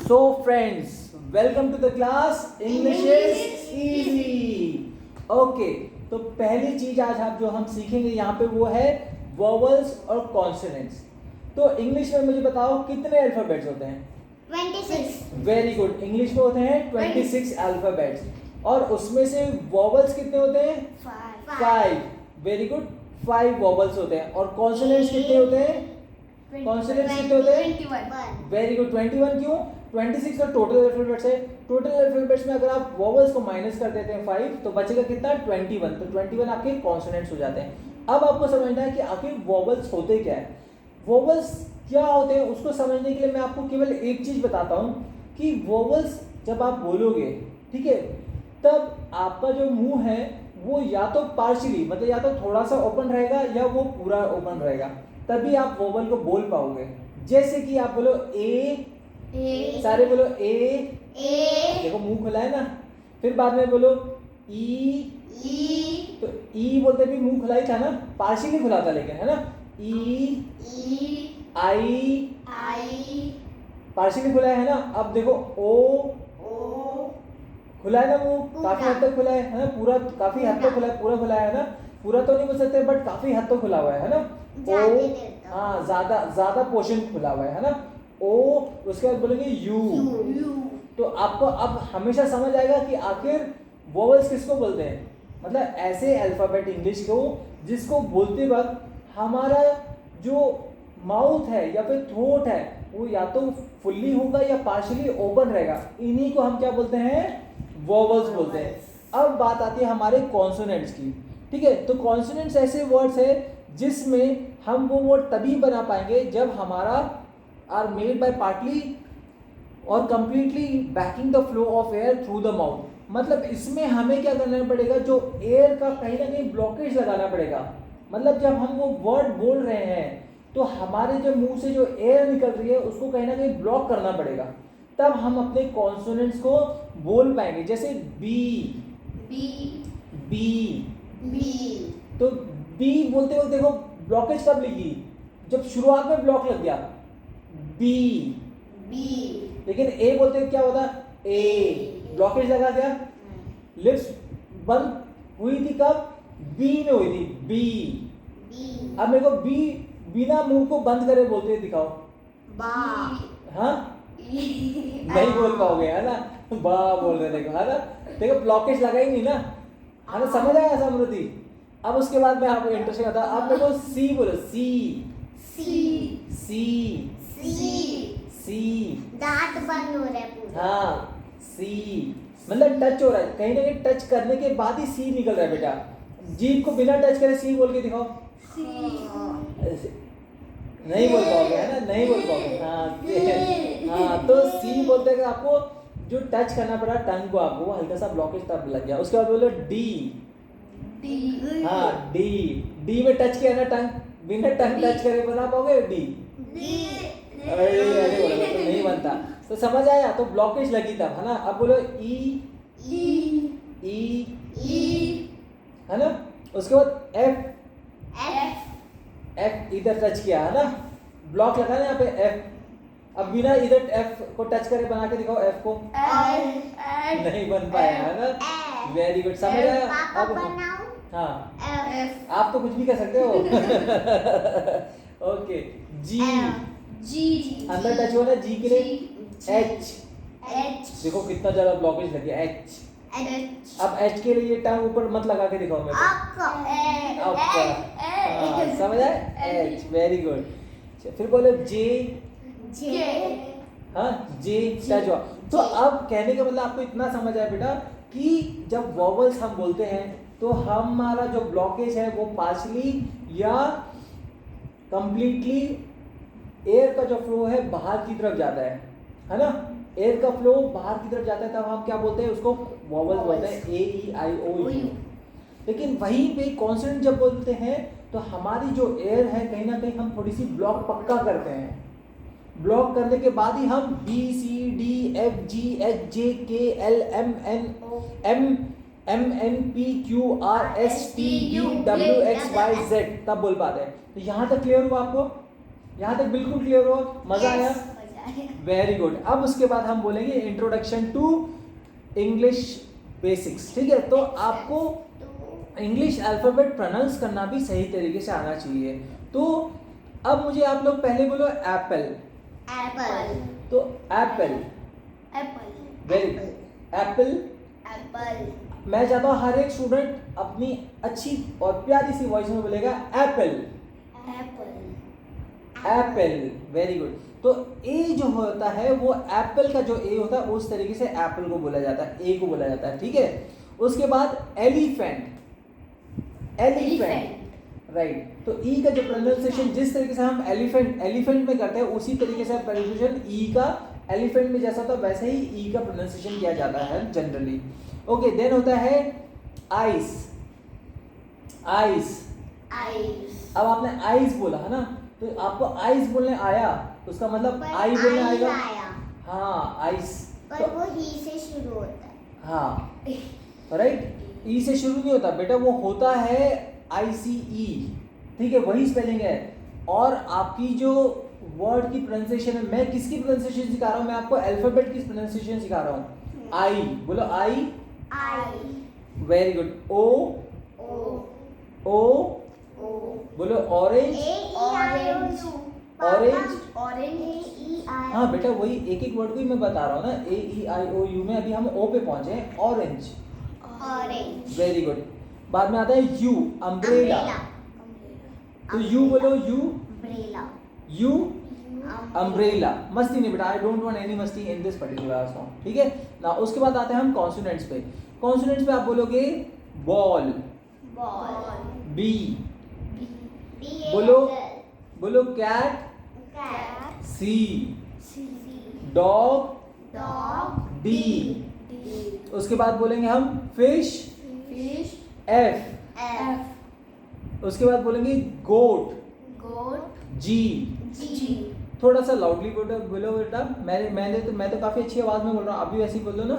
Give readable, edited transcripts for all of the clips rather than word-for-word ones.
So friends, welcome to the class English is easy. Okay, तो पहली चीज आज आप जो हम सीखेंगे यहाँ पे वो है वोवल्स और कॉन्सोनेंट्स. तो इंग्लिश में मुझे बताओ कितने अल्फाबेट्स होते हैं? 26. Very good. इंग्लिश में होते हैं 26 अल्फाबेट्स और उसमें से वोवल्स कितने होते हैं? 5. Very good. 5 वोवल्स होते हैं. और कॉन्सोनेंट्स कितने होते हैं? कॉन्सोनेंट्स कितने होते हैं? 21. Very good. 21 क्यों? 26 का टोटल अल्फाबेट्स है. टोटल अल्फाबेट्स में अगर आप वोवल्स को माइनस कर देते हैं 5 तो बचेगा कितना? 21. तो 21 आपके कॉन्सोनेंट्स हो जाते हैं. अब आपको समझना है कि आखिर वोवल्स होते क्या है. वोवल्स क्या होते हैं उसको समझने के लिए मैं आपको केवल एक चीज बताता हूँ कि वोवल्स जब आप बोलोगे, ठीक है, तब आपका जो मुंह है वो या तो पार्शियली मतलब या तो थोड़ा सा ओपन रहेगा या वो पूरा ओपन रहेगा, तभी आप वोवल को बोल पाओगे. जैसे कि आप बोलो ए, सारे बोलो ए, देखो मुंह खुला है ना. फिर बाद में बोलो ई, तो ई बोलते भी मुंह खुला ही था ना, पार्शियली खुला था लेकिन, है ना. ई, आई पार्शियली खुला है ना. अब देखो ओ, खुला है ना मुंह, काफी हद तक खुला है ना. पूरा काफी हद तक खुला है, पूरा खुला है ना. पूरा तो नहीं बोल सकते बट काफी हद तक खुला हुआ है ना. ओ, हाँ, ज्यादा पोर्शन खुला हुआ है ना. ओ, उसके बाद बोलेंगे यू. तो आपको अब हमेशा समझ आएगा कि आखिर वोवल्स किसको बोलते हैं. मतलब ऐसे अल्फाबेट इंग्लिश को जिसको बोलते वक्त हमारा जो माउथ है या फिर थ्रोट है वो या तो फुल्ली होगा या पार्शियली ओपन रहेगा. इन्हीं को हम क्या बोलते हैं? वोवल्स बोलते हैं. अब बात आती है हमारे कॉन्सोनेंट्स की. ठीक है, तो कॉन्सोनेंट्स ऐसे वर्ड्स है जिसमें हम वो वर्ड तभी बना पाएंगे जब हमारा आर मेड बाय पार्टली और completely banking the flow of air through the mouth. मतलब इसमें हमें क्या करना पड़ेगा, जो एयर का कहीं ना कहीं ब्लॉकेज लगाना पड़ेगा. मतलब जब हम वो वर्ड बोल रहे हैं तो हमारे जो मुंह से जो एयर निकल रही है उसको कहीं ना कहीं ब्लॉक करना पड़ेगा, तब हम अपने कॉन्सोनेंट्स को बोल पाएंगे. जैसे बी, तो बी बोलते वक्त देखो ब्लॉकेज कब लगी? जब शुरुआत में ब्लॉक लग गया बी. लेकिन ए बोलते क्या होता? ए. ब्लॉकेज लगा क्या? लिप्स बंद हुई थी कब? बी में हुई थी. बी. अब मेरे को बी बिना मुंह को बंद करे बोलते दिखाओ. हाँ, नहीं बोल पाओगे है ना. बा बोल रहे देखो, है ना. देखो ब्लॉकेज लगा ही नहीं ना, है ना. समझ आया समृद्धि? अब उसके बाद मैं आपको इंटरेस्टिंग आता. अब मेरे को सी बोलो. सी दांत बंद हो रहा है पूरा. हाँ, सी मतलब टच हो रहा है. कहीं ना कहीं टच करने के बाद ही सी निकल रहा है बेटा. जीभ को बिना टच करे सी बोल के दिखाओ. नहीं बोल पाओगे है ना, नहीं बोल पाओगे. हाँ, तो सी बोलते हैं कि आपको जो टच करना पड़ा टंग को, आपको हल्का सा ब्लॉकेज तब लग गया. उसके बाद बोलो डी. हाँ, डी में टच किया ना टंग, बिना टंग टच करे बना पाओगे डी? अरे बोला तो नहीं बनता. तो समझ आया, तो ब्लॉकेज लगी तब, है ना. अब बोलो ई, है ना. उसके बाद एफ इधर टच किया है ना, ब्लॉक लगा ना यहाँ पे एफ. अब बिना इधर एफ को टच करे बना के दिखाओ एफ को. नहीं बन पाया है ना. Very good. समझ आया. अब हाँ, आप तो कुछ भी कर सकते हो. ओके. जी अंदर टच हुआ ना जी के लिए. एच देखो कितना ज्यादा ब्लॉकेज लग गया. एच. अब एच के लिए टंग ऊपर मत लगा के दिखाओ मेरे को. हाँ, समझ आया. एच. Very good. फिर बोलो जे. हाँ, जे टच हुआ. तो अब कहने का मतलब आपको इतना समझ आया बेटा कि जब वोवल्स हम बोलते हैं तो हमारा जो ब्लॉकेज है वो पार्शियली या कंप्लीटली एयर का जो फ्लो है बाहर की तरफ जाता है ना. एयर का फ्लो बाहर की तरफ जाता है तब हम क्या बोलते हैं उसको? वोवल्स बोलते हैं. ए, ई, आई, ओ, यू. लेकिन वहीं पे कॉन्सोनेंट जब बोलते हैं तो हमारी जो एयर है कहीं ना कहीं हम थोड़ी सी ब्लॉक पक्का करते हैं. ब्लॉक करने के बाद ही हम B, C, D, F, G, H, J, K, L, M, N, P, Q, R, S, T, U, W, X, Y, Z तब बोल पाते हैं. तो यहाँ तक क्लियर हुआ आपको? यहाँ तक बिल्कुल क्लियर हुआ? मजा आया? Very good. अब उसके बाद हम बोलेंगे इंट्रोडक्शन टू इंग्लिश बेसिक्स। ठीक है, तो आपको इंग्लिश अल्फ़ाबेट प्रोनाउंस करना भी सही तरीके से आना चाहिए। तो अब मुझे आप लोग पहले बोलो एप्पल। एप्पल तो Apple, Apple very Apple. Apple मैं चाहता हूँ हर एक स्टूडेंट अपनी अच्छी और प्यारी सी वॉइस में बोलेगा Apple Apple Apple. Very good. तो ए जो होता है वो एप्पल का जो ए होता है उस तरीके से एप्पल को बोला जाता है, ए को बोला जाता है। ठीक है, उसके बाद एलिफेंट, एलिफेंट राइट। तो ई का जो प्रोनाउंसिएशन जिस तरीके से हम एलिफेंट में करते हैं उसी तरीके से प्रोनाउंसिएशन ई का एलिफेंट में जैसा होता है वैसे ही ई का प्रोनाउंसिएशन किया जाता है जनरली। ओके, देन होता है आइस, आइस। आइस अब आपने आइस बोला है ना, तो आपको आइस बोलने आया, उसका मतलब आई बोलने आएगा। हाँ आइस, पर तो वो ही से शुरू होता है। हाँ राइट, ई से शुरू नहीं होता बेटा, वो होता है ICE। ठीक है, वही स्पेलिंग है। और आपकी जो वर्ड की प्रोनाउंसिएशन है, मैं किसकी प्रोनाउंसिएशन सिखा रहा हूँ, मैं आपको अल्फाबेट की प्रोनाउंसिएशन सिखा रहा हूँ। आई बोलो, आई। I very good. ओ ओ ओ ओ बोलो ऑरेंज, ऑरेंज ऑरेंज। ऑरेंज हाँ बेटा, वही एक एक वर्ड को ही मैं बता रहा हूँ ना, AEIOU में अभी हम ओ पे पहुंचे हैं, ऑरेंज। Orange very good. बाद में आता है यू, अम्ब्रेला। तो यू बोलो, यू अम्ब्रेला यू अम्ब्रेला। मस्ती नहीं बेटा, आई डोंट वांट एनी मस्ती इन दिस पर्टिकुलर सॉन्ग। ठीक है ना। उसके बाद आते हैं हम कॉन्सोनेंट्स पे। कॉन्सोनेंट्स पे आप बोलोगे बॉल, बॉल बी। बोलो बोलो cat, cat C. C dog, dog D. D उसके बाद बोलेंगे हम फिश, फिश एफ। एफ उसके बाद बोलेंगे गोट, गोट जी। जी थोड़ा सा लाउडली बोलो बेटा, मैं तो काफी अच्छी आवाज में बोल रहा हूँ, आप भी वैसे ही बोल दो ना,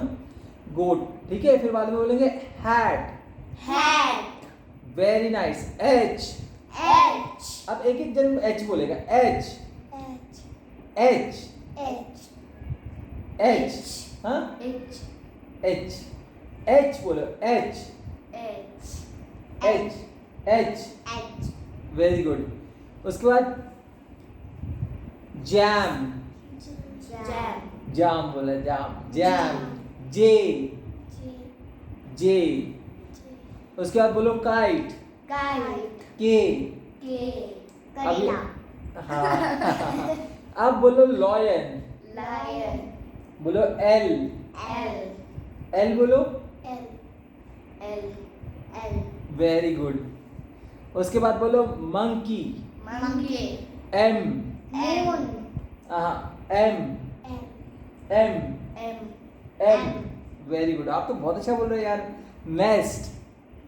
गोट। ठीक है, फिर बाद में बोलेंगे hat, hat very nice. H, H अब एक एक जन एच बोलेगा, H H H H H. हाँ एच एच एच बोलो, H H H H. H very good. उसके बाद जैम, जैम जाम बोला, जाम, जैम, जे जे। उसके बाद बोलो काइट, काइट के। के अभी करेला हाँ अब बोलो लॉयन, लायन बोलो एल, एल एल बोलो, L L L very good. उसके बाद बोलो monkey, monkey M, moon M M M M M. Very good, आप तो बहुत अच्छा बोल रहे हो यार। Nest,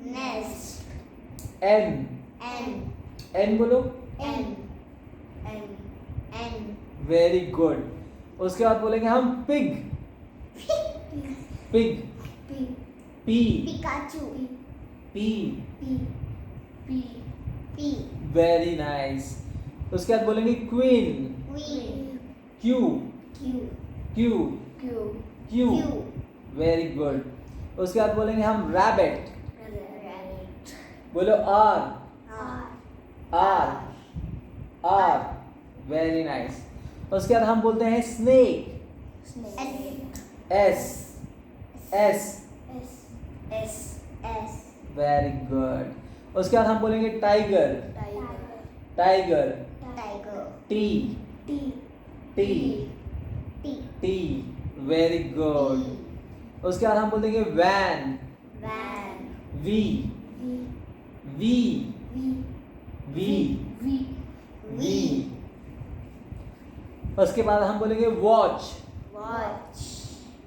nest N, N N बोलो, N N N very good. उसके बाद बोलेंगे हम pig, pig, P P Pikachu P. P P P very nice. उसके बाद बोलेंगे queen, queen Q Q Q Q Q. Very good. उसके बाद बोलेंगे हम रैबिट, रैबिट बोलो R, R R R. Very nice. उसके बाद हम बोलते हैं snake, snake S S. S S S very good. उसके बाद हम बोलेंगे tiger, tiger tiger, tiger T T T T T. Very good. उसके बाद हम बोल देंगे van, van V V V V V V V. उसके बाद हम बोलेंगे watch, watch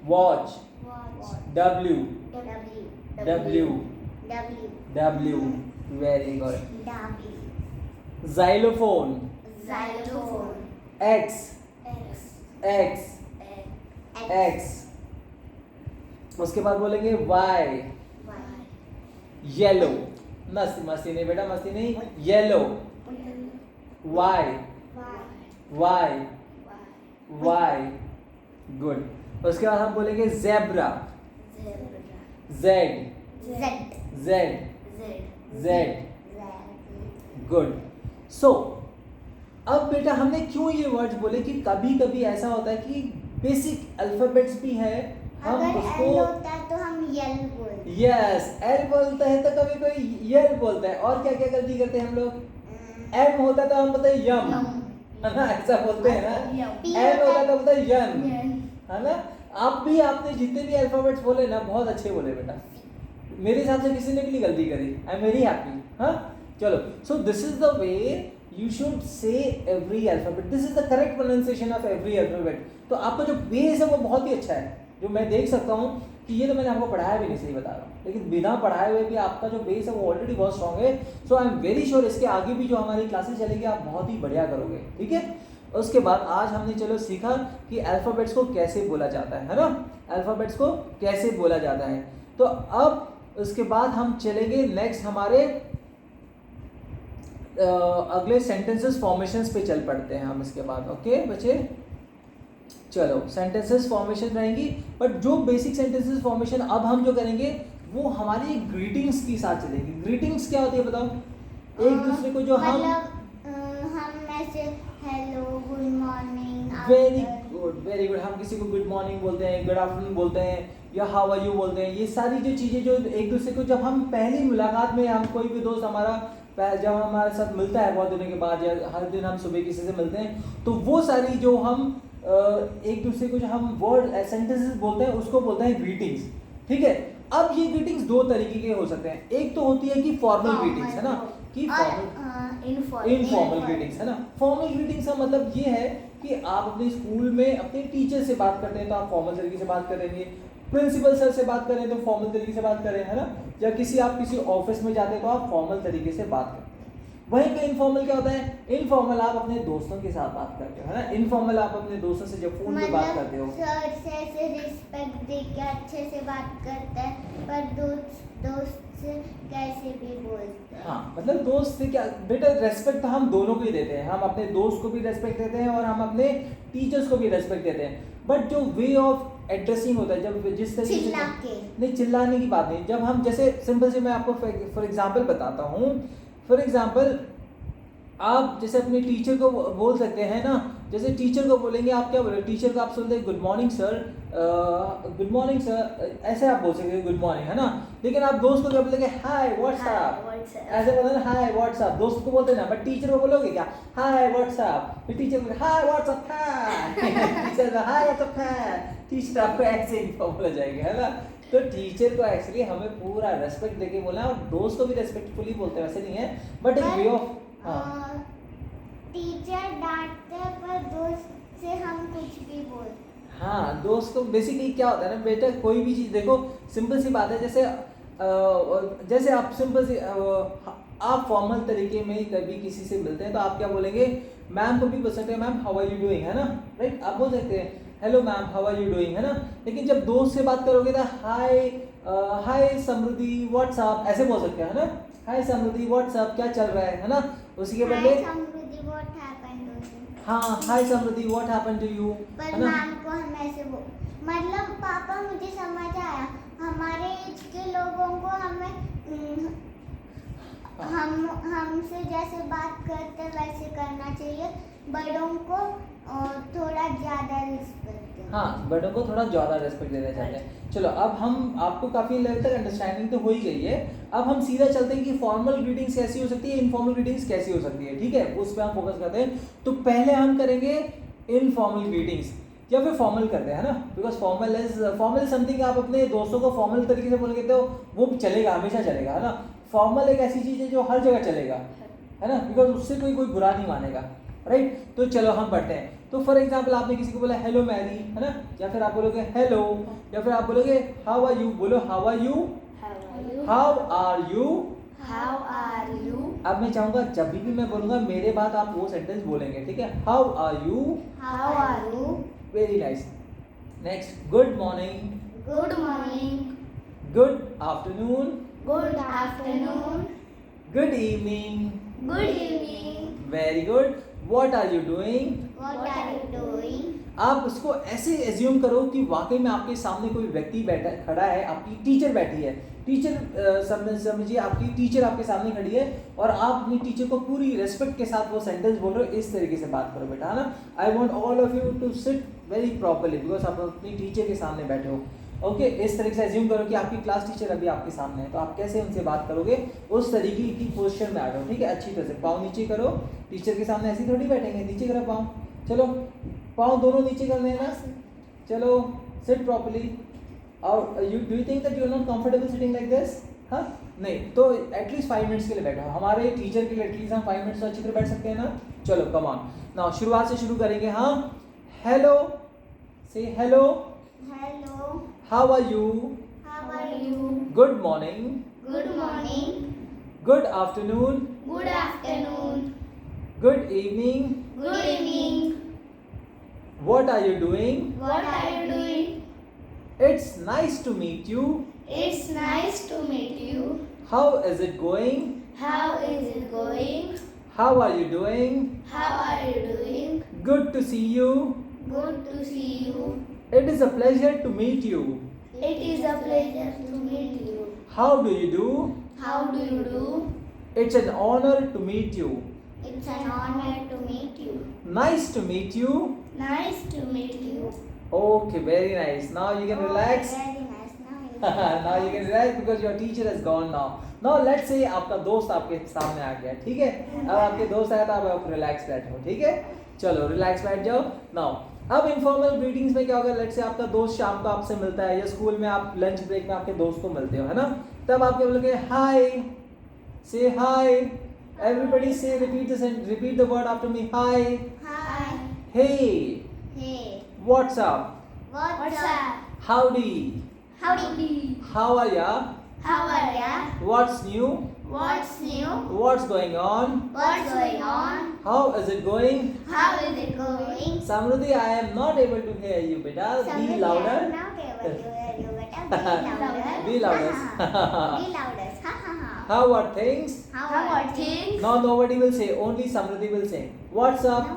watch, watch W W W W W. Very good. W xylophone, xylophone x x x x. उसके बाद बोलेंगे वाई, y येलो। मस्ती मस्ती नहीं बेटा, मस्ती नहीं, yellow. Y y Y Y. Good. उसके बाद हम बोलेंगे zebra. Zebra. Z. Z. Z. Z. Z. Good. So अब बेटा हमने क्यों ये वर्ड्स बोले कि कभी कभी ऐसा होता है कि बेसिक अल्फाबेट्स भी है, हम अगर उसको L होता है तो हम यल बोलते हैं. यस एल बोलते हैं तो कभी कोई यल बोलता है. और क्या क्या गलती करते हैं हम लोग? एम होता है तो हम बोलते हैं यम, है ना, ऐसा बोलते हैं ना. P एन होता है तो बोलते हैं यन, Yan. है ना. आप भी आपने जितने भी अल्फाबेट्स बोले ना बहुत अच्छे बोले बेटा. मेरे हिसाब से किसी ने भी नहीं गलती करी. I am very happy. हाँ चलो. So this is the way you should say every alphabet. This is the correct pronunciation of every alphabet. तो आपका जो बेस है वो बहुत ही अच्छा है, जो मैं देख सकता हूँ कि ये तो मैंने आपको पढ़ाया भी नहीं, सही बता रहा हूँ, लेकिन बिना पढ़ाए हुए भी आपका जो बेस है वो ऑलरेडी बहुत स्ट्रांग है. सो आई एम वेरी श्योर इसके आगे भी जो हमारी क्लासेस चलेगी आप बहुत ही बढ़िया करोगे. ठीक है. उसके बाद आज हमने चलो सीखा कि अल्फाबेट्स को कैसे बोला जाता है ना, अल्फाबेट्स को कैसे बोला जाता है. तो अब उसके बाद हम चलेंगे नेक्स्ट हमारे अगले सेंटेंसेस फॉर्मेशंस पे चल पड़ते हैं हम इसके बाद. ओके बच्चे चलो सेंटेंसेस फॉर्मेशन रहेंगी, बट जो बेसिक सेंटेंसेस फॉर्मेशन अब हम जो करेंगे वो हमारी ग्रीटिंग्स के साथ चलेगी. ग्रीटिंग्स क्या होती है बताओ? एक दूसरे को जो हम हम ऐसे hello, good morning. Very good. हम किसी को गुड मॉर्निंग बोलते हैं, गुड आफ्टरनून बोलते हैं या हाउ आर यू बोलते हैं. ये सारी जो चीज़ें जो एक दूसरे को जब हम पहली मुलाकात में, हम कोई भी दोस्त हमारा जब हमारे साथ मिलता है बहुत दिनों के बाद या हर दिन हम सुबह किसी से मिलते हैं, तो वो सारी जो हम एक दूसरे को जो हम वर्ड सेंटेंसेस बोलते हैं उसको बोलते हैं ग्रीटिंग्स. ठीक है. अब ये ग्रीटिंग्स दो तरीके के हो सकते हैं. एक तो होती है कि फॉर्मल ग्रीटिंग्स, है ना, कि इनफॉर्मल ग्रीटिंग्स, है ना. फॉर्मल ग्रीटिंग्स का मतलब ये है कि आप अपने स्कूल में अपने टीचर से बात करते हैं तो आप फॉर्मल तरीके से बात करेंगे. प्रिंसिपल सर से बात करें तो फॉर्मल तरीके से बात करें, है ना. या आप किसी ऑफिस में जाते हैं तो आप फॉर्मल तरीके से बात करते हैं. वहीं पे इनफॉर्मल क्या होता है? इनफॉर्मल आप अपने दोस्तों के साथ बात करते हो, है ना. इनफॉर्मल आप अपने दोस्तों से जब फोन पे बात करते हो, सर से ऐसे रिस्पेक्ट दे के अच्छे से बात करते हैं, पर दोस्त से कैसे भी बोलते हैं. हाँ मतलब दोस्त से क्या बेटा, रेस्पेक्ट हम दोनों को ही देते हैं. हम अपने दोस्त को भी रेस्पेक्ट देते हैं और हम अपने टीचर्स को भी रेस्पेक्ट देते हैं. बट जो वे ऑफ एड्रेसिंग होता है, जब जिस तरीके से नहीं चिल्लाने की बात नहीं, जब हम जैसे सिंपल से मैं आपको फॉर एग्जांपल बताता हूँ. फॉर एग्जांपल आप जैसे अपने टीचर को बोल सकते हैं ना, जैसे टीचर को बोलेंगे आप क्या बोले, टीचर को आप बोलते हैं good morning sir, good morning sir, ऐसे आप बोल सकते हैं गुड मॉर्निंग, है ना. लेकिन आप दोस्त को क्या बोलेंगे? हाय व्हाट्सअप, ऐसे बोलते हैं हाय व्हाट्सअप. दोस्त को बोलते हैं ना, बट टीचर को बोलोगे क्या? Hi what's up. फिर टीचर को हाय व्हाट्सअप हाय, टीचर को हाय व्हाट्सअप हाय. टीचर आपको ऐसे ही बोला जाएगा, है ना. तो टीचर को एक्चुअली हमें पूरा रेस्पेक्ट देके बोलना है, और दोस्त को भी रेस्पेक्टफुली बोलते हैं, वैसे नहीं है, बट एक वे ऑफ. हाँ टीचर डांटते हैं पर दोस्त से हम कुछ भी बोलते हैं. हाँ दोस्त को बेसिकली क्या होता है ना बेटा, कोई भी चीज़ देखो सिंपल सी बात है. जैसे आप सिंपल सी आप फॉर्मल तरीके में कभी किसी से मिलते हैं तो आप क्या बोलेंगे? मैम को भी बोल सकते हैं ma'am how are you doing, है ना, राइट. आप बोल सकते हैं hello ma'am how are you doing, है ना. लेकिन जब दोस्त से बात करोगे तो हाय समृद्धि व्हाट्सअप, ऐसे बोल सकते हैं, है ना. हाय समृद्धि व्हाट्सअप, क्या चल रहा है ना. उसी के बदले हाँ हाय समृद्धि व्हाट हैपेंड टू यू, पर मैम को हम ऐसे मतलब पापा मुझे समझ आया, हमारे एज के लोगों को हमें हमसे जैसे बात करते वैसे करना चाहिए, बड़ों को थोड़ा ज़्यादा रिस्पेक्ट देना. हाँ बड़ों को थोड़ा ज़्यादा रेस्पेक्ट देना चाहते हैं. चलो अब हम आपको काफ़ी लेवल तक अंडरस्टैंडिंग तो हो ही गई है. अब हम सीधा चलते हैं कि फॉर्मल ग्रीटिंग्स कैसी हो सकती है, इनफॉर्मल ग्रीटिंग्स कैसी हो सकती है. ठीक है, उस पर हम फोकस करते हैं. तो पहले हम करेंगे इनफॉर्मल ग्रीटिंग्स या फिर फॉर्मल करते हैं, है ना. बिकॉज फॉर्मल समथिंग आप अपने दोस्तों को फॉर्मल तरीके से बोलेंगे तो वो चलेगा, हमेशा चलेगा, है ना. फॉर्मल एक ऐसी चीज़ है जो हर जगह चलेगा, है ना, बिकॉज उससे कोई बुरा नहीं मानेगा, राइट. तो चलो हम बढ़ते हैं. तो फॉर एग्जाम्पल आपने किसी को बोला हेलो मैरी, है ना, या फिर आप बोलोगे हेलो, या फिर आप बोलोगे हाउ आर यू. बोलो how are you, how are you, how are you. अब मैं चाहूंगा जब भी मैं बोलूंगा मेरे बाद आप वो सेंटेंस बोलेंगे. ठीक है, how are you, how are you. Very nice. Next good morning, good morning. Good afternoon, good afternoon. Good evening, good evening. Very good. What are you doing, what are you doing. आप उसको ऐसे assume करो कि वाकई में आपके सामने कोई व्यक्ति बैठा खड़ा है, आपकी टीचर बैठी है, टीचर समझिए आपकी टीचर आपके सामने खड़ी है और आप अपनी टीचर को पूरी रेस्पेक्ट के साथ वो सेंटेंस बोल रहे हो, इस तरीके से बात करो बेटा, है ना। I want all of you to sit very properly because आप अपनी टीचर के सामने बैठे हो। ओके इस तरीके से एज्यूम करो कि आपकी क्लास टीचर अभी आपके सामने है, तो आप कैसे उनसे बात करोगे, उस तरीके की पोस्चर में आ जाओ, ठीक है। अच्छी तरह से पाँव नीचे करो, टीचर के सामने ऐसे थोड़ी बैठेंगे, नीचे करो पाँव, चलो पाँव दोनों नीचे करने हैं ना, चलो सिट प्रॉपर्ली। और you do you think that you are not comfortable sitting like this? हाँ नहीं, तो एटलीस्ट 5 मिनट्स के लिए बैठो, हमारे टीचर के लिए एटलीस्ट हम 5 मिनट्स तो अच्छी तरह बैठ सकते हैं ना। चलो कम ऑन नाउ, शुरुआत से शुरू करेंगे। हाँ hello, say hello, hello, how are you, how are you, good morning, good morning, good afternoon, good afternoon, good evening, good evening, what are you doing, what are you doing, it's nice to meet you, it's nice to meet you, how is it going, how is it going, how are you doing, how are you doing, good to see you, good to see you, it is a pleasure to meet you, it is a pleasure to meet you, how do you do, how do you do, it's an honor to meet you, it's an honor to meet you, nice to meet you. nice to meet you. Okay, very nice. Now you can relax. Very nice. Now Now you can relax because your teacher has gone now. Now let's say आपका दोस्त आपके सामने आ गया, ठीक है। अब आपके दोस्त आया तो अब आप रिलैक्स बैठो, ठीक है। चलो रिलैक्स बैठ जाओ। नाउ अब इनफॉर्मल ग्रीटिंग्स में क्या होगा, लेट्स से आपका दोस्त शाम को आपसे मिलता है या स्कूल में आप लंच ब्रेक में आपके दोस्त को मिलते हो, है ना। तब आप क्या बोलोगे, hi, say hi, everybody say repeat the word after me, hi, hi, hey, hey, what's up, what's up, howdy, howdy, how are ya, how are ya, what's new, what's new, what's going on, what's going on, how is it going. how is it going. Samruddhi, I am not able to hear you, beta. Be louder. I'm not able to hear you, beta. Be louder. Be louder. Be louder. Ha ha ha. How are things? How are things? No, nobody will say. Only Samruddhi will say. What's up?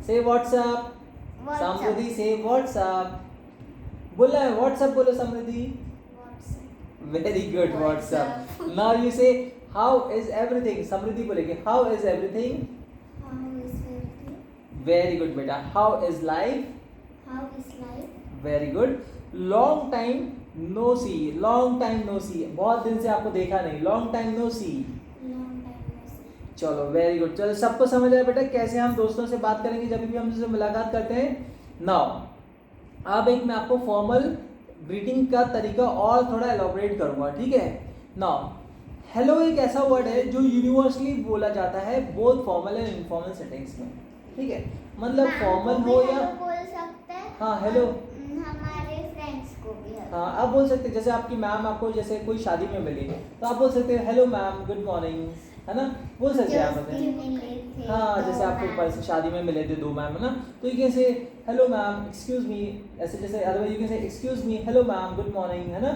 Say what's up. What's up? Samruddhi say what's up. बोला है what's up बोलो Samruddhi. What's up? Very good. What's What's up? up? Now you say how is everything. Samruddhi बोलेगी how is everything. How is everything? Very good beta. How is life? How is life? Very good. Long time no see, long time no see, बहुत दिन से आपको देखा नहीं, long time no see. Long time no see. चलो very good. चलो सबको समझ आया बेटा कैसे हम दोस्तों से बात करेंगे जब भी हम उनसे मुलाकात करते हैं। नाउ अब एक मैं आपको फॉर्मल ग्रीटिंग का तरीका और थोड़ा एलोबरेट करूंगा, ठीक है। नाउ हेलो एक ऐसा वर्ड है जो यूनिवर्सली बोला जाता है both formal and informal settings में, ठीक है। मतलब मैम फॉर्मल को हो भी या hello बोल सकते हैं। हाँ, hello। और, हमारे फ्रेंड्स को भी hello। हाँ आप बोल सकते हैं, जैसे आपकी मैम आपको जैसे कोई शादी में मिली तो आप बोल सकते हैं हेलो मैम, गुड मॉर्निंग, है ना, बोल सकते हैं आप जो अपने। मिले थे, हाँ तो जैसे आपको मैम। परसों शादी में मिले थे 2 मैम, है ना, तो you can say hello ma'am, excuse me, ऐसे जैसे otherwise you can say excuse me, hello ma'am, good morning, है ना।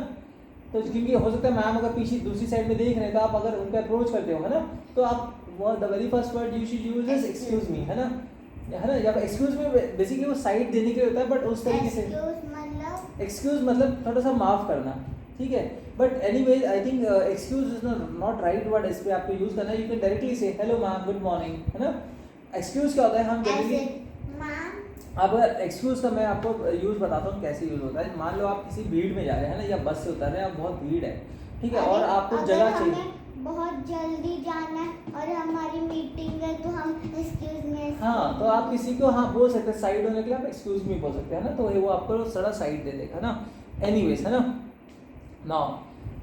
तो क्योंकि हो सकता है मैम अगर पीछे दूसरी साइड में देख रहे हैं तो आप अगर उनको अप्रोच करते हो, है ना, तो आप वो the very first word you should use is excuse me, है ना, या एक्सक्यूज मी बेसिकली वो साइड देने के लिए होता है, बट उस तरीके से एक्सक्यूज मतलब थोड़ा सा माफ करना, ठीक है। But anyways I think excuse is not right word, इस पे आपको यूज करना है। यू कैन डायरेक्टली से हेलो मैम, गुड मॉर्निंग, है ना। एक्सक्यूज क्या होता है, हम जनरली अब एक्सक्यूज का मैं आपको यूज बताता हूँ कैसे यूज होता है। मान लो आप किसी भीड़ में जा रहे हैं ना, या बस से उतर रहे हैं, आप बहुत भीड़ है, ठीक है, और आपको जगह चाहिए, बहुत जल्दी जाना है और हमारी मीटिंग है तो हम एक्सक्यूज मी। हाँ तो आप किसी को हाँ बोल सकते हैं साइड होने के लिए, आप एक्सक्यूज मी बोल सकते हैं ना, तो वो आपको थोड़ा साइड दे देगा ना। एनीवेज, है ना। नाउ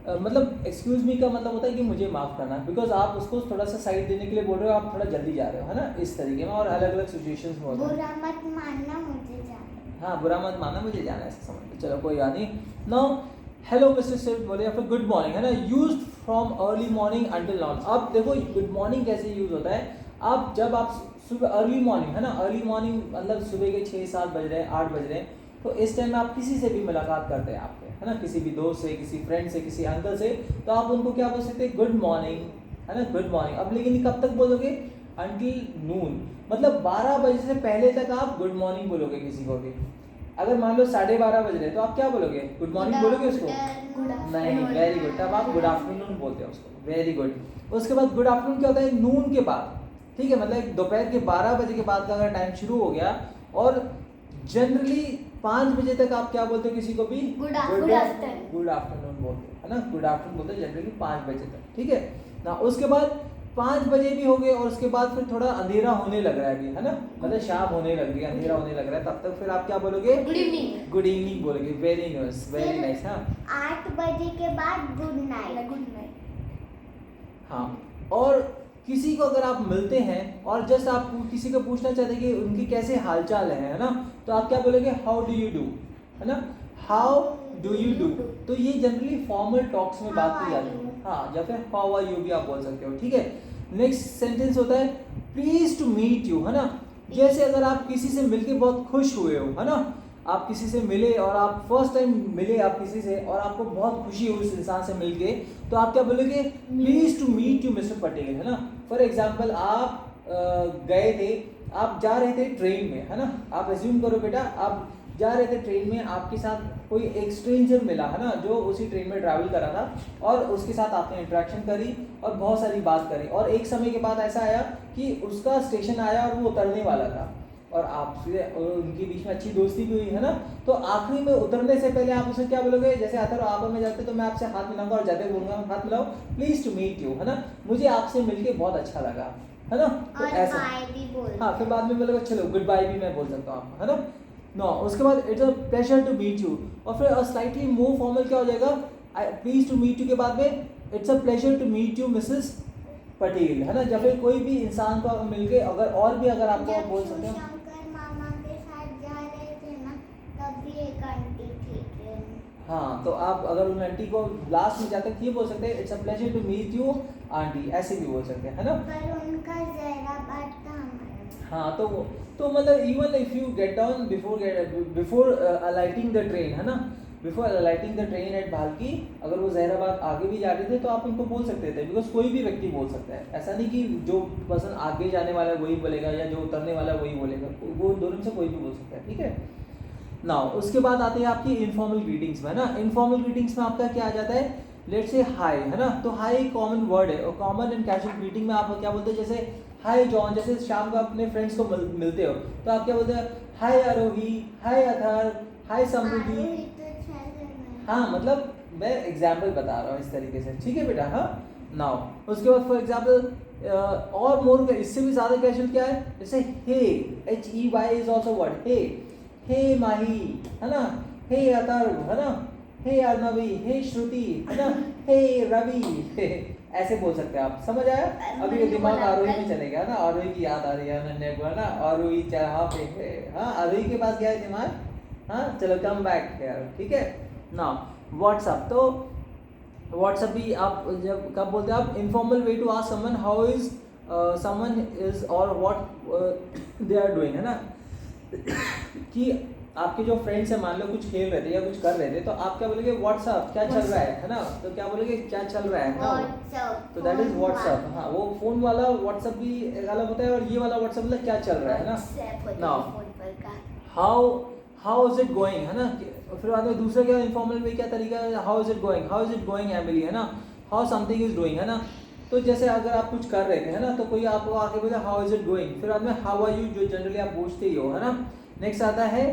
मतलब एक्सक्यूज मी का मतलब होता है कि मुझे माफ़ करना, बिकॉज आप उसको थोड़ा सा साइड देने के लिए बोल रहे हो, आप थोड़ा जल्दी जा रहे हो, है ना, इस तरीके में। और अलग अलग सिचुएशंस में होता है। बुरा मत मानना, मुझे जाना। हाँ बुरा मत मानना, मुझे जाना है, ऐसा समझ लो। चलो कोई बात नहीं। नाउ हेलो मिस्टर सिर्फ बोले या फिर गुड मॉर्निंग, है ना, use from early morning until now. अब देखो गुड मॉर्निंग कैसे यूज होता है। अब जब आप सुबह अर्ली मॉर्निंग, है ना, अर्ली मॉर्निंग मतलब सुबह के 6-7 बज रहे हैं, 8 बज रहे हैं, तो इस टाइम में आप किसी से भी मुलाकात करते हैं आपके, है ना, किसी भी दोस्त से, किसी फ्रेंड से, किसी अंकल से, तो आप उनको क्या बोल सकते हैं, गुड मॉर्निंग, है ना, गुड मॉर्निंग। अब लेकिन कब तक बोलोगे, until noon, मतलब 12 बजे से पहले तक आप गुड मॉर्निंग बोलोगे किसी को भी। अगर मान लो 12:30 बज रहे तो आप क्या बोलोगे, गुड मॉर्निंग बोलोगे उसको? नहीं, वेरी गुड, तब आप गुड आफ्टरनून बोलते हो उसको, वेरी गुड। उसके बाद गुड आफ्टरनून क्या होता है, नून के बाद, ठीक है, मतलब दोपहर के 12 बजे के बाद का अगर टाइम शुरू हो गया और जनरली 5 बजे तक आप क्या बोलते हो किसी को भी, गुड आफ्टरनून बोलते हो, है ना, गुड आफ्टरनून बोलते हैं जनरली 5 बजे तक, ठीक है ना। उसके बाद 5 बजे भी हो गए और उसके बाद फिर थोड़ा अंधेरा होने लग रहा है अभी, है ना, मतलब शाम होने लग रही है, अंधेरा होने लग रहा है, तब तक फिर आप क्या बोलोगे, गुड इवनिंग बोलोगे, वेरी नाइस, वेरी नाइस। हाँ 8 बजे के बाद गुड नाइट। हाँ, और किसी को अगर आप मिलते हैं और जस्ट आप किसी को पूछना चाहते हैं कि उनकी कैसे हालचाल है ना, तो आप क्या बोलोगे, हाउ डू यू डू, है ना, हाउ डू यू डू। तो ये जनरली फॉर्मल टॉक्स में बात की जाती है, हाँ, या फिर हाउ आर यू भी आप बोल सकते हो, ठीक है। नेक्स्ट सेंटेंस होता है प्लीज टू मीट यू, है ना, जैसे अगर आप किसी से मिलके बहुत खुश हुए हो, है ना, आप किसी से मिले और आप फर्स्ट टाइम मिले आप किसी से और आपको बहुत खुशी हुई उस इंसान से मिलके, तो आप क्या बोलोगे, pleased to meet you mister Patel, है ना। फॉर एग्जाम्पल आप गए थे, आप जा रहे थे ट्रेन में, है ना, आप एज्यूम करो बेटा आप जा रहे थे ट्रेन में, आपके साथ कोई एक स्ट्रेंजर मिला, है ना, जो उसी ट्रेन में ट्रैवल कर रहा था और उसके साथ आपने इंटरेक्शन करी और बहुत सारी बात करी और एक समय के बाद ऐसा आया कि उसका स्टेशन आया और वो उतरने वाला था और आपसे और उनके बीच में अच्छी दोस्ती भी हुई, है ना। तो आखिरी में उतरने से पहले आप उसे क्या बोलोगे, जैसे अथर आप में जाते तो मैं आपसे हाथ मिलाऊंगा और जाते बोलूंगा हाथ मिलाओ, प्लीज टू मीट यू, है ना, मुझे आपसे मिलके बहुत अच्छा लगा, है ना। तो ऐसा भी बोल, हाँ, फिर बाद में बोलोगे चलो गुड बाय भी मैं बोल सकता हूँ आपको, है ना। नो, उसके बाद it's a pleasure to meet you और फिर स्लाइटली मोर फॉर्मल क्या हो जाएगा, प्लीज टू मीट यू के बाद में it's a pleasure to meet you Mrs Patel, है ना। जब फिर कोई भी इंसान को मिलके अगर और भी अगर आपको आप बोल सकते हो, मामा के साथ जा रहे थे ना, तब भी एक आंटी थी ट्रेन में। हाँ, तो आप अगर उन आंटी को लास्ट में जाकर ये बोल सकते हैं it's a pleasure to meet you aunty, ऐसे भी बोल सकते हैं, है ना। पर उनका जहराबाद था हमारा। हाँ, तो मतलब even if you get down before alighting the train, है ना, before alighting the train eight Bhalki, अगर वो जहराबाद आगे भी जा रहे थे तो आप उनको बोल सकते थे, बिकॉज कोई भी व्यक्ति बोल सकता है, ऐसा नहीं कि जो पर्सन आगे जाने वाला है वही बोलेगा या जो उतरने वाला है वही बोलेगा, वो दोनों में से कोई भी बोल सकता है, ठीक है। नाउ उसके बाद आते हैं आपकी इनफॉर्मल ग्रीटिंग्स में, है ना। इनफॉर्मल ग्रीटिंग्स में आपका क्या आ जाता है, लेट्स से हाय, है ना, तो हाय एक कॉमन वर्ड है और कॉमन एंड कैजुअल ग्रीटिंग में आप क्या बोलते हैं, जैसे हाय जॉन, जैसे शाम को अपने फ्रेंड्स को मिलते हो तो आप क्या बोलते हैं, हाय आरोही, हाय अथर, हाय समृद्धि। हाँ, मतलब मैं एग्जाम्पल बता रहा हूँ इस तरीके से, ठीक है बेटा। हाँ, नाउ उसके बाद फॉर एग्जाम्पल और मोर इससे भी ज़्यादा कैजुअल क्या है, जैसे हे, HEY इज ऑल्सो वर्ड, हे माही, है ना, हे अतर्व, है ना, हे अर्नवी, हे श्रुति, है ना, हे रवि ऐसे बोल सकते हैं आप, समझ आया। अभी ये दिमाग आरोही में चलेगा ना, आरोही की याद आ रही है अनन्या को, है ना, आरोही जहाँ पे है, हाँ आरोही के पास गया है दिमाग, हाँ चलो कम बैक यार, ठीक है ना। व्हाट्सअप, तो व्हाट्सअप भी आप जब कब बोलते हैं आप, informal way to ask someone how is someone is और व्हाट दे आर डूइंग, है ना, कि आपके जो फ्रेंड्स हैं मान लो कुछ खेल रहे थे या कुछ कर रहे थे तो आप क्या बोलोगे, व्हाट्सअप क्या चल रहा है ना, तो क्या बोलोगे क्या चल रहा है ना, तो दैट इज व्हाट्सअप। हाँ, वो फोन वाला व्हाट्सअप भी अलग होता है और ये वाला व्हाट्सअप मतलब क्या चल रहा है ना। हाउ इज इट गोइंग, है ना, फिर बाद में दूसरा क्या इनफॉर्मल वे क्या तरीका है, how is it going Emily, है ना, हाउ समथिंग इज डूइंग, है ना। तो जैसे अगर आप कुछ कर रहे थे, है ना, तो कोई आपको आके बोले हाउ इज इट गोइंग, फिर बाद में हाउ आर यू, जो जनरली आप पूछते ही हो, है ना। नेक्स्ट आता है,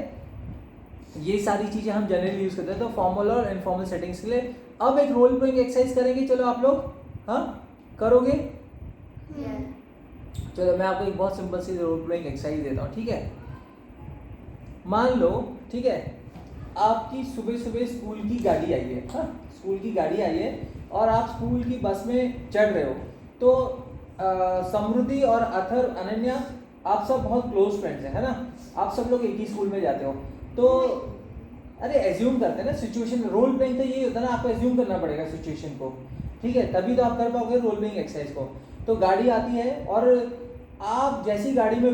ये सारी चीजें हम जनरली यूज करते हैं तो फॉर्मल और इनफॉर्मल सेटिंग्स के लिए। अब एक रोल प्लेइंग एक्सरसाइज करेंगे, चलो आप लोग, हाँ करोगे, चलो मैं आपको एक बहुत सिंपल सी रोल प्लेइंग एक्सरसाइज देता हूँ, ठीक है। मान लो, ठीक है, आपकी सुबह सुबह स्कूल की गाड़ी आई है, हाँ स्कूल की गाड़ी आई है और आप स्कूल की बस में चढ़ रहे हो, तो समृद्धि और अथर, अनन्या, आप सब बहुत क्लोज फ्रेंड्स हैं, है ना, आप सब लोग एक ही स्कूल में जाते हो, तो अरे एज्यूम करते हैं ना सिचुएशन, रोल प्लेइंग तो ये होता है ना, आपको एज्यूम करना पड़ेगा सिचुएशन को, ठीक है, तभी तो आप कर पाओगे रोल प्लेइंग एक्सरसाइज को। तो गाड़ी आती है और आप जैसी गाड़ी में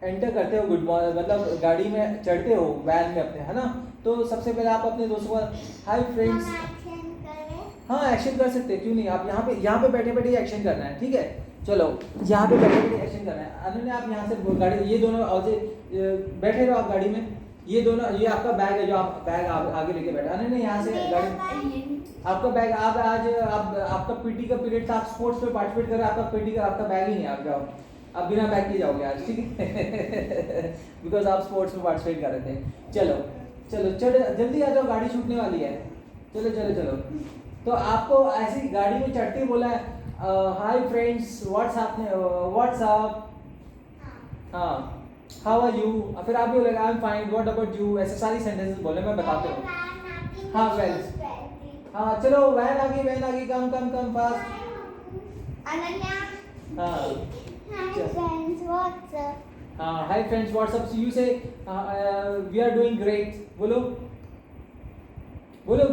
एंटर करते हो, गुड मॉर्निंग मतलब गाड़ी में चढ़ते हो वैन में अपने, है ना, तो सबसे पहले आप अपने दोस्तों को हाय फ्रेंड्स, हाँ एक्शन कर सकते हैं, क्यों नहीं, आप यहाँ पे बैठे बैठे एक्शन करना है, ठीक है। चलो यहाँ पे बैठे बैठे एक्शन कर रहे हैं। अनन्या आप यहाँ से गाड़ी, ये दोनों बैठे रहो आप गाड़ी में। ये दोनों, ये आपका बैग है जो आप बैग आगे लेके बैठे। अनन्या यहाँ से गाड़ी, आपका बैग, आप आज आप आपका पीटी का पीरियड था, आप स्पोर्ट्स में पार्टिसिपेट कर रहे हैं, आपका पीटी का आपका बैग ही नहीं, आप जाओ, आप बिना बैग के जाओगे आज, ठीक है। बिकॉज आप स्पोर्ट्स में पार्टिसिपेट कर रहे थे। चलो चलो चलो जल्दी आ जाओ, गाड़ी छूटने वाली है। चलो चलो चलो। तो आपको ऐसी गाड़ी में चढ़ते ही बोला है हाय फ्रेंड्स, व्हाट्सअप, हाँ, हाउ आर यू, फिर आप भी बोलेगा I am fine, what about you, ऐसे सारी सेंटेंसेस बोले, मैं बताते हूँ। हाँ वेल, हाँ चलो, वैन आ गई, कम कम कम फास्ट। अनन्या, हाँ hi friends, what's up? Hi friends what's up, you say we are doing great, बोलो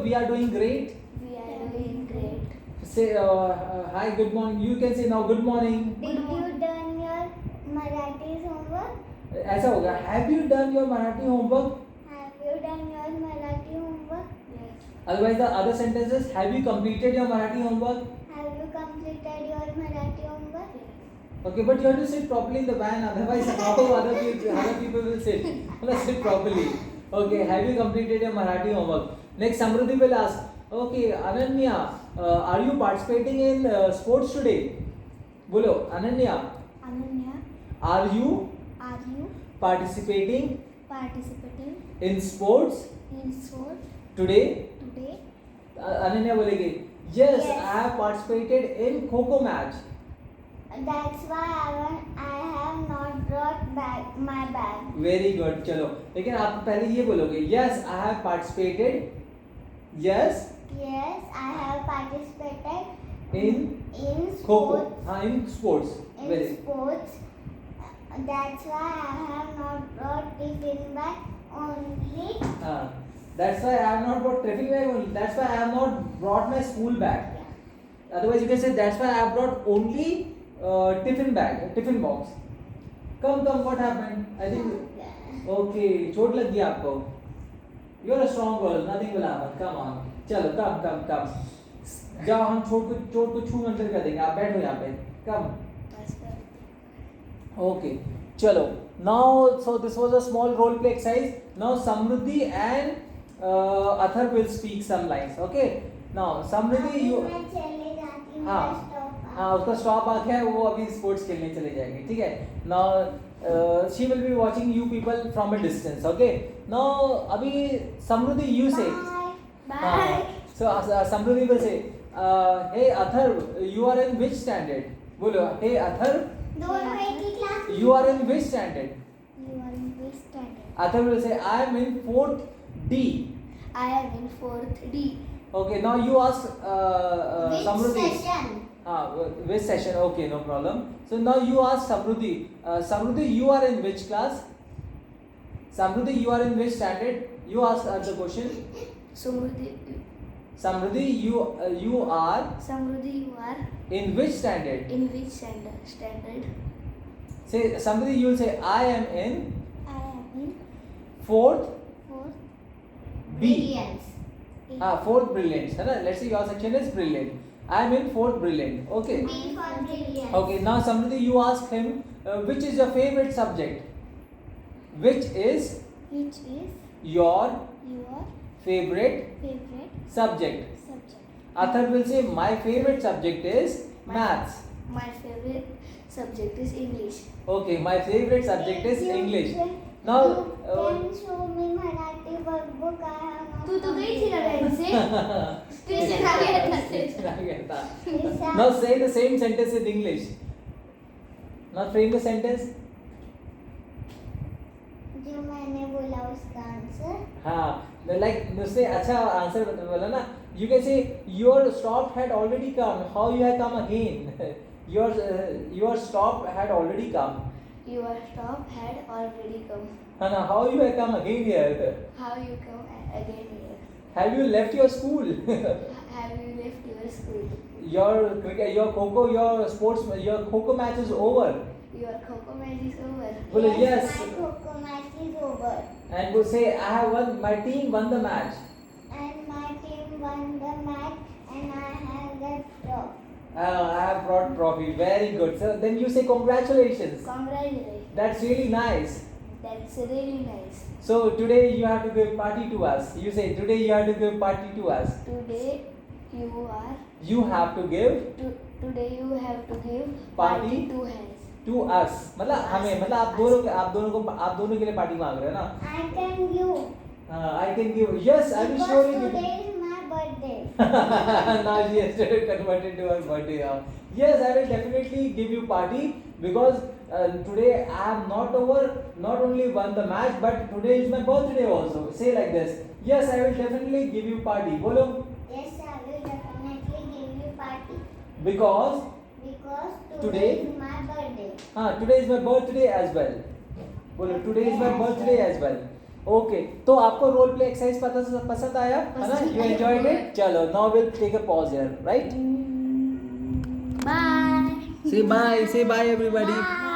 we are doing great. We are doing great. Say hi, good morning. You can say now good morning. Did you done your Marathi homework? ऐसा होगा, have you done your Marathi homework? Have you done your Marathi homework? Yes. Otherwise the other sentences, have you completed your Marathi homework? Have you completed your Marathi homework? Okay, but you have to sit properly in the van, otherwise how other people will sit. Sit properly. Okay, have you completed your Marathi homework? Next, Samruddhi will ask, okay, Ananya, are you participating in sports today? Bolo, Ananya, Ananya, are you are you participating participating in sports in sport today? today? Ananya बोलेगी, yes, Yes. I have participated in Kho-Kho match. That's why I have not brought my bag. Very good, चलो, लेकिन आप पहले ये बोलोगे, yes, I have participated, yes, Yes, I have participated in in Kho-Kho, sports. हाँ in sports, In very, sports. That's why I have not brought tiffin bag only. हाँ, that's why I have not brought tiffin bag only, that's why I have not brought my school bag. Otherwise you can say that's why I have brought only tiffin bag, tiffin box. Come, what happened? I think, okay, चोट लग गई आपको. You're a strong girl, nothing will happen. Come on, चलो, come. जाओ, हम चोट को छू मंतर कर देंगे. आप बैठो यहाँ पे. Come. Okay, चलो. Now, so this was a small role play exercise. Now Samruddhi and Athar will speak some lines. Okay. Now Samruddhi, you. मैं चले जाती हूँ हाँ. stop पर. हाँ, उसका स्टॉप आ गया है, वो अभी स्पोर्ट्स खेलने चले जाएंगे, ठीक है। Now she will be watching you people from a distance, okay. Now अभी Samriddhi you say, Bye. So Samriddhi will say hey Athar, you are in which standard, बोलो हे अथर, दोनों एक ही क्लास में. You are in which standard, You are in which standard? Athar will say I am in 4th D, I am in 4th D. okay, now you ask Which Samruddhi, session? which session, okay, no problem. So now you ask Samruddhi, Samruddhi, you are in which class? Samruddhi, you are in which standard? You ask the question. Samruddhi, Samruddhi, you are Samruddhi, you are in which standard? in which standard? Say Samruddhi, you will say I am in I am in 4th 4th. B. Brilliance. 4th brilliant, है ना? Let's say your section is brilliant. I am in 4th brilliant. Okay. B for brilliance. Okay. Now Samruddhi, you ask him which is your favorite subject? Which is Which is your your favorite favorite subject? subject? Athar will say my favorite subject is maths. My favorite subject is English. Okay, my favorite subject is English. Now can show me Marathi workbook. I have not. तू तो गई थी ना बहन से. Tuition आ गया था. Now say the same sentence in English. Now frame the sentence. जो मैंने बोला उसका आंसर. हाँ, like उससे अच्छा आंसर बोला ना. You can say your stop had already come. How you have come again? Your stop had already come. Your stop had already come. है ना? How you have come again here? How you come again here? Have you left your school? Have you left your school? Your cricket, your Kho-Kho, your sports, your Kho-Kho match is over. Your Kho-Kho match is over. Well, yes. My Kho-Kho match is over. And will say, I have won. My team won the match. And my team won the match and I have the trophy. I have brought trophy. Very good. So then you say congratulations. Congratulations. That's really nice. That's really nice. So today you have to give party to us. You say today you have to give party to us. Today you are. You have to give Today you have to give Party to us. to us. मतलब हमें मतलब आप दोनों के लिए party मांग रहे हो ना? I can give. I can give. Yes, I will surely give. Today is my birthday. Now she has converted to her birthday now. Yes, I will definitely give you party because today I have not only won the match but today is my birthday also. Say like this. Yes, I will definitely give you party. Bolo. Yes, I will definitely give you party. Because Today is my birthday. today is my birthday as well. बोलो today is my birthday as well. Okay तो आपको role play exercise पसंद आया है ना? You enjoyed it? चलो now will take a pause here, right? Bye. Say bye everybody. Bye.